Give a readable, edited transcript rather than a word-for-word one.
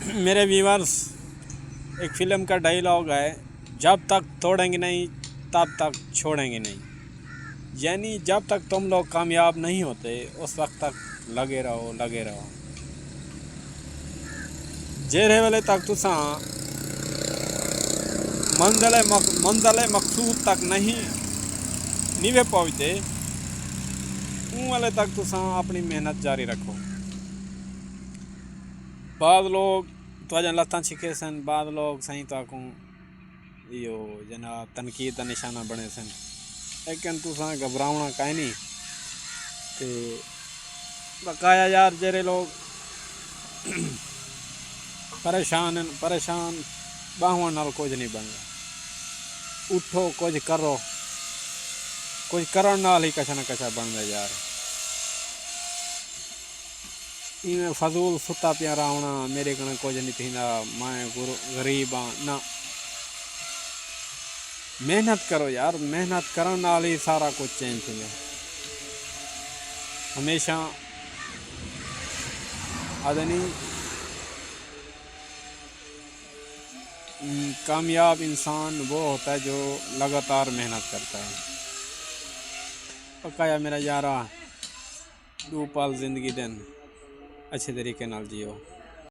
मेरे व्यूअर्स, एक फ़िल्म का डायलॉग है, जब तक तोड़ेंगे नहीं तब तक छोड़ेंगे नहीं। यानी जब तक तुम लोग कामयाब नहीं होते उस वक्त तक लगे रहो लगे रहो। जेरे वेले तक तुसा मंजिल मकसूद तक नहीं वे पहुँचते, उन वाले तक तुसा अपनी मेहनत जारी रखो। बाद लोग तुझे लत्तां छिके सन, बाद लोग सही ताकू यो जनाब तनकीद का निशाना बने सन, लेकिन तुसा घबरावना कहीं नहीं। ते बकाया यार जेरे लोग परेशान बाहुआ नाल कुछ नहीं बनता। उठो कुछ करो, कुछ करन नाल ही कछा ना कछा बनदा यार। इवें फजूल सुता पिया रहना मेरे कने कुछ नहीं थींदा, मैं गरीब हाँ ना। मेहनत करो यार, मेहनत करन नाल ही सारा कुछ चेंज थींदा। हमेशा आदमी कामयाब इंसान वो होता है जो लगातार मेहनत करता है। पक्का या मेरा यारा, दो पल जिंदगी दिन अच्छे तरीके नाल जियो।